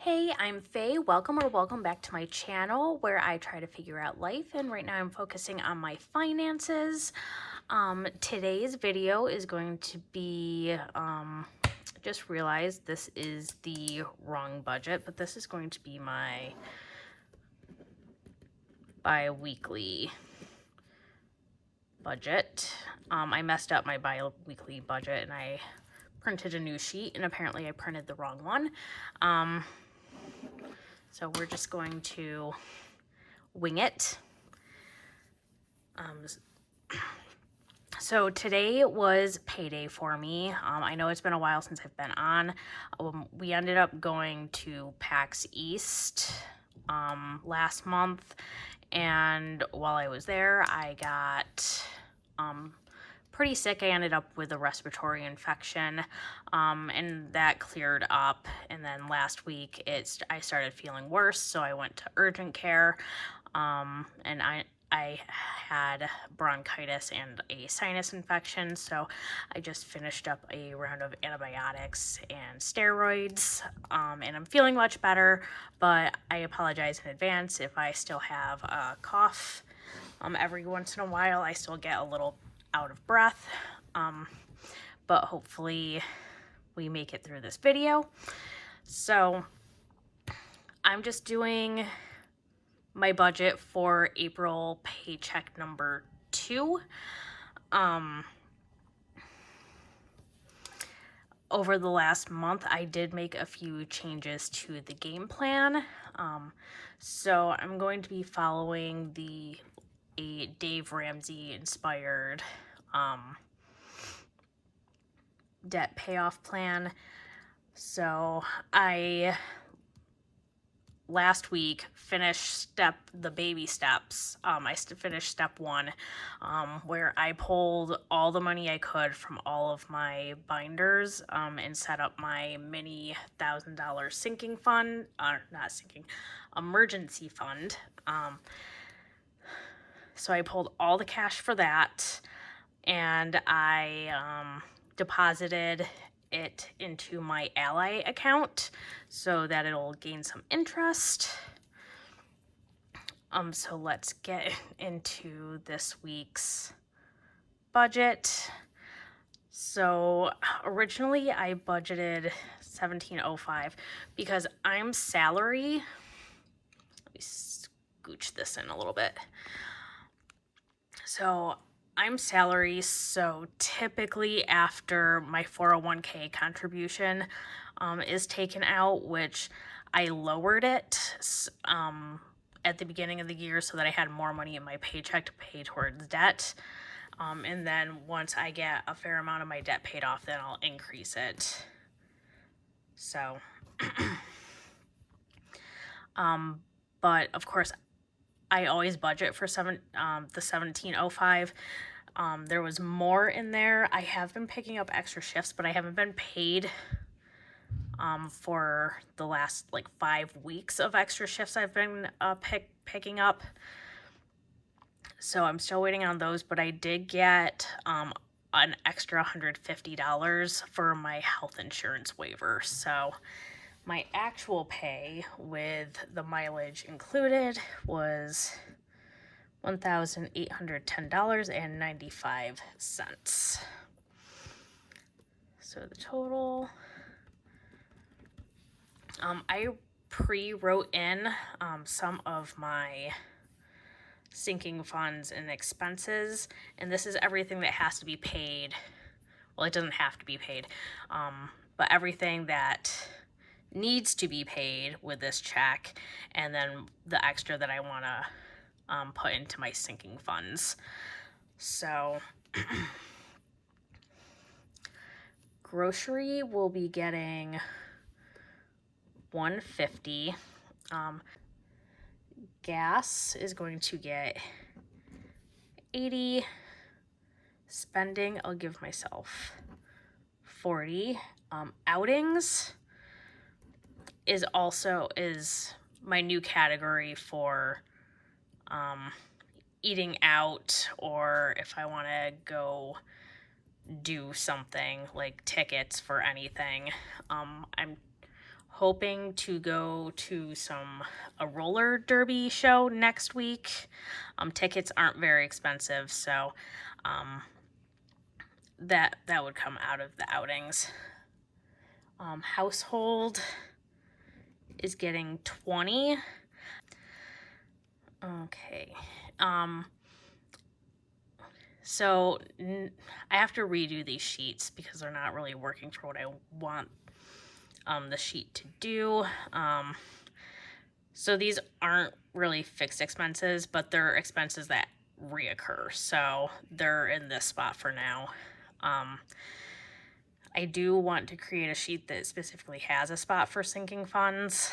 Hey, I'm Faye. Welcome back to my channel where I try to figure out life, and right now I'm focusing on my finances. Today's video is going to be, just realized this is the wrong budget, but this is going to be my bi-weekly budget. I messed up my bi-weekly budget and I printed a new sheet, and apparently I printed the wrong one. So we're just going to wing it. So today was payday for me. I know it's been a while since I've been on. We ended up going to PAX East last month, and while I was there, I got pretty sick. I ended up with a respiratory infection, and that cleared up. And then last week, I started feeling worse, so I went to urgent care, and I had bronchitis and a sinus infection, so I just finished up a round of antibiotics and steroids, and I'm feeling much better, but I apologize in advance if I still have a cough. Every once in a while, I still get a little out of breath, but hopefully we make it through this video. So I'm just doing my budget for April paycheck number 2. Over the last month, I did make a few changes to the game plan. So I'm going to be following a Dave Ramsey inspired debt payoff plan. So I last week finished the baby steps. I finished step 1, where I pulled all the money I could from all of my binders, and set up my mini $1,000 sinking fund, not sinking, emergency fund. So I pulled all the cash for that, and I deposited it into my Ally account so that it'll gain some interest. So let's get into this week's budget. So originally I budgeted $1,705 because I'm salary. Let me scooch this in a little bit. So I'm salary, so typically after my 401k contribution is taken out, which I lowered it at the beginning of the year so that I had more money in my paycheck to pay towards debt. And then once I get a fair amount of my debt paid off, then I'll increase it. So, but of course, I always budget for the 1705. There was more in there. I have been picking up extra shifts, but I haven't been paid for the last 5 weeks of extra shifts I've been picking up. So I'm still waiting on those, but I did get an extra $150 for my health insurance waiver. So my actual pay with the mileage included was $1,810.95. So the total, I pre-wrote in some of my sinking funds and expenses, and this is everything that has to be paid. Well, it doesn't have to be paid, but everything that needs to be paid with this check, and then the extra that I want to put into my sinking funds. So grocery will be getting $150. Gas is going to get $80. Spending, I'll give myself $40. Outings is my new category for eating out, or if I want to go do something like tickets for anything. I'm hoping to go to a roller derby show next week. Tickets aren't very expensive, so that would come out of the outings. Household is getting 20. Okay. So I have to redo these sheets because they're not really working for what I want the sheet to do. So these aren't really fixed expenses, but they're expenses that reoccur. So they're in this spot for now. I do want to create a sheet that specifically has a spot for sinking funds.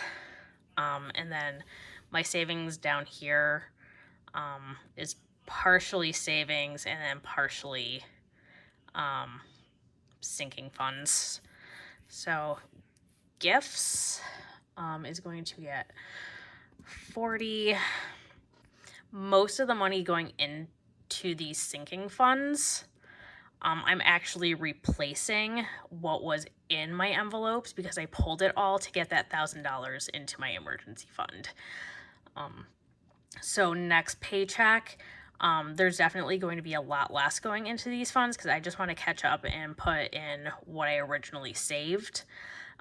And then my savings down here is partially savings and then partially sinking funds. So gifts is going to get 40. Most of the money going into these sinking funds, I'm actually replacing what was in my envelopes because I pulled it all to get that $1,000 into my emergency fund. So next paycheck, there's definitely going to be a lot less going into these funds because I just want to catch up and put in what I originally saved.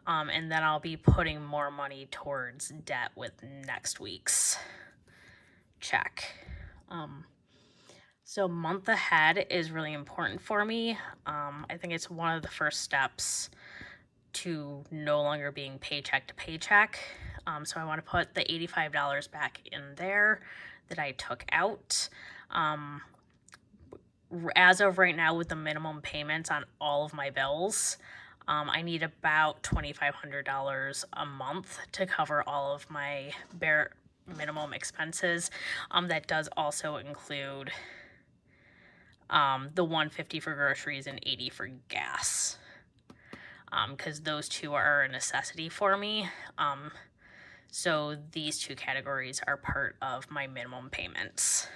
And then I'll be putting more money towards debt with next week's check. So month ahead is really important for me. I think it's one of the first steps to no longer being paycheck to paycheck. So I want to put the $85 back in there that I took out. As of right now, with the minimum payments on all of my bills, I need about $2,500 a month to cover all of my bare minimum expenses. That does also include the $150 for groceries and $80 for gas, because those two are a necessity for me. So these two categories are part of my minimum payments.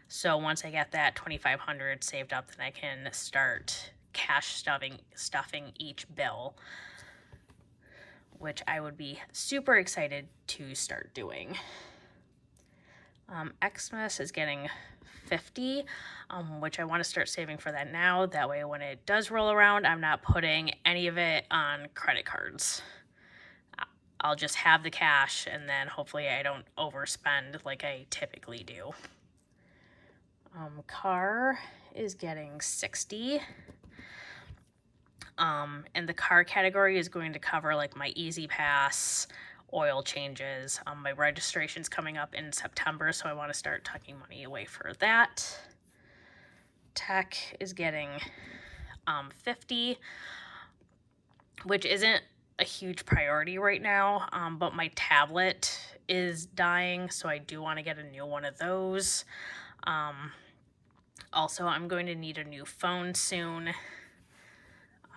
So once I get that $2,500 saved up, then I can start cash stuffing each bill, which I would be super excited to start doing. Xmas is getting 50, which I want to start saving for that now. That way when it does roll around, I'm not putting any of it on credit cards. I'll just have the cash, and then hopefully I don't overspend like I typically do. Car is getting 60. And the car category is going to cover like my Easy Pass, oil changes. My registration's coming up in September, so I want to start tucking money away for that. Tech is getting 50, which isn't a huge priority right now, but my tablet is dying, so I do want to get a new one of those. Also, I'm going to need a new phone soon.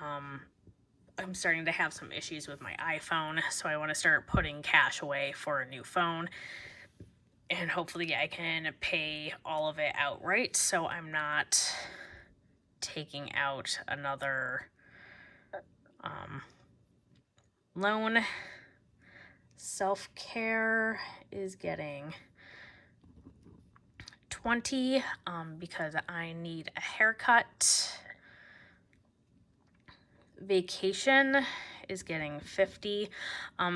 I'm starting to have some issues with my iPhone, so I want to start putting cash away for a new phone. And hopefully I can pay all of it outright, so I'm not taking out another loan. Self-care is getting 20 because I need a haircut. Vacation is getting 50.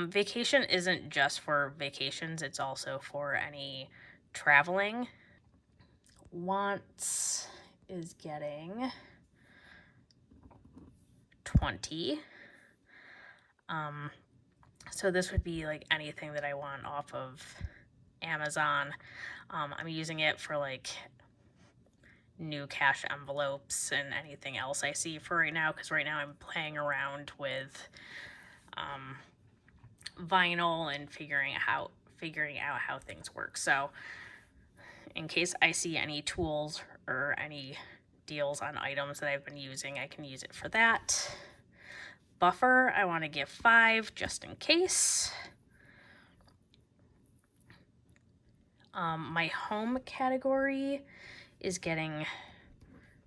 Vacation isn't just for vacations, it's also for any traveling. Wants is getting 20. So this would be like anything that I want off of Amazon. I'm using it for like new cash envelopes and anything else I see for right now, because right now I'm playing around with vinyl and figuring out how things work. So in case I see any tools or any deals on items that I've been using, I can use it for that. Buffer, I want to give 5 just in case. My home category is getting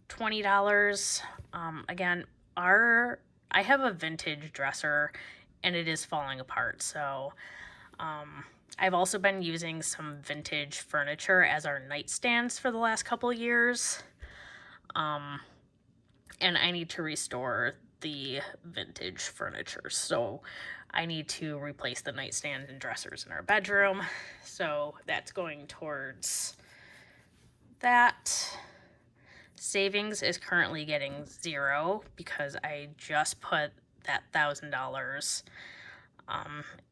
$20. Again, I have a vintage dresser and it is falling apart. So I've also been using some vintage furniture as our nightstands for the last couple of years. And I need to restore the vintage furniture. So I need to replace the nightstand and dressers in our bedroom. So that's going towards that. Savings is currently getting 0 because I just put that $1,000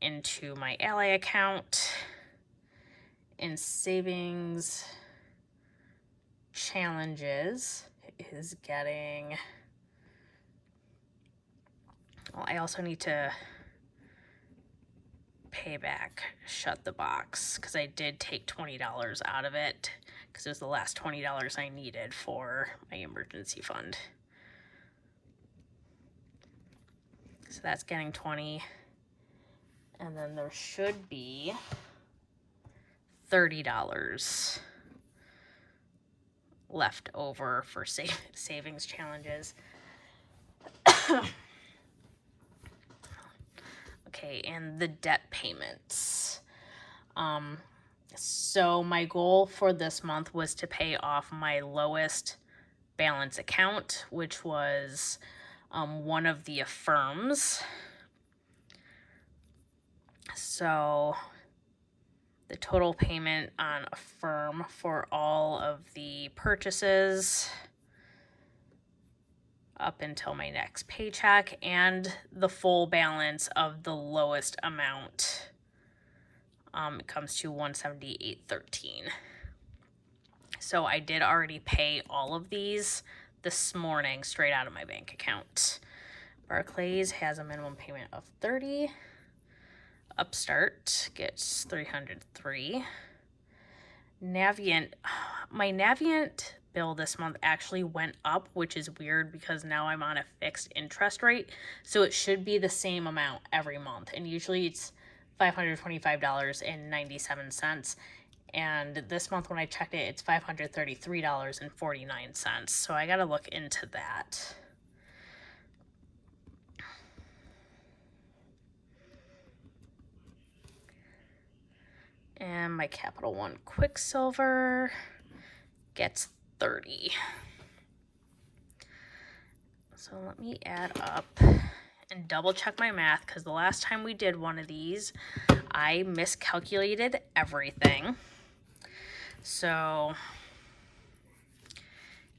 into my Ally account. In savings challenges is getting, well, I also need to pay back Shut the Box because I did take $20 out of it because it was the last $20 I needed for my emergency fund. So that's getting 20. And then there should be $30 left over for savings challenges. Okay, and the debt payments. So my goal for this month was to pay off my lowest balance account, which was one of the Affirms. So the total payment on Affirm for all of the purchases up until my next paycheck and the full balance of the lowest amount, it comes to $178.13. So I did already pay all of these this morning straight out of my bank account. Barclays has a minimum payment of $30. Upstart gets $303. Navient, my Navient bill this month actually went up, which is weird because now I'm on a fixed interest rate. So it should be the same amount every month. And usually it's $525.97. And this month when I checked it, it's $533.49. So I got to look into that. And my Capital One Quicksilver gets 30. So let me add up and double check my math because the last time we did one of these, I miscalculated everything. So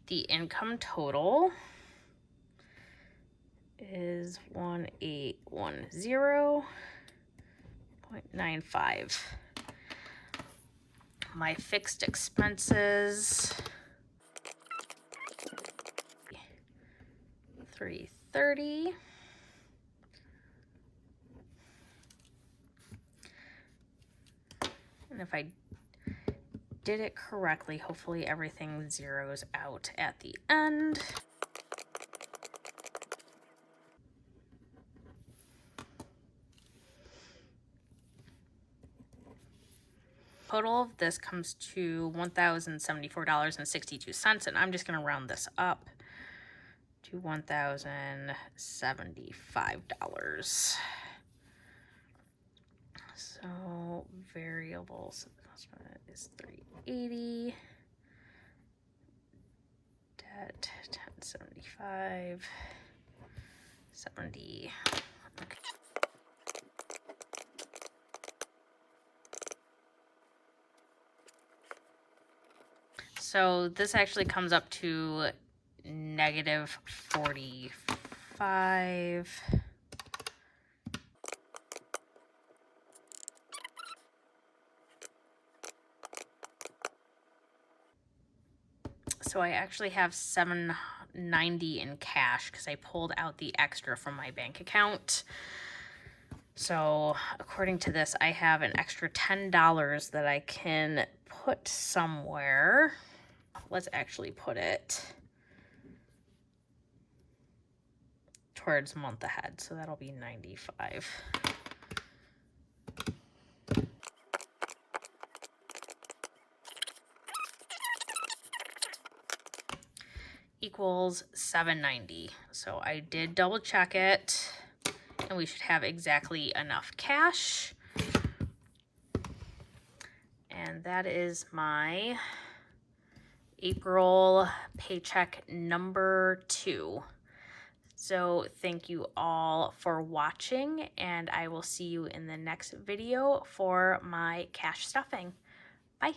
the income total is 1810.95. My fixed expenses, $330. And if I did it correctly, hopefully everything zeroes out at the end. Total of this comes to $1,074.62, and I'm just going to round this up to $1,075. So variables is $380. Debt $1075. 70. Okay. So this actually comes up to -45. So I actually have $790 in cash because I pulled out the extra from my bank account. So according to this, I have an extra $10 that I can put somewhere. Let's actually put it towards month ahead. So that'll be 95. Equals $790. So I did double check it. And we should have exactly enough cash. And that is my April paycheck number 2. So thank you all for watching, and I will see you in the next video for my cash stuffing. Bye.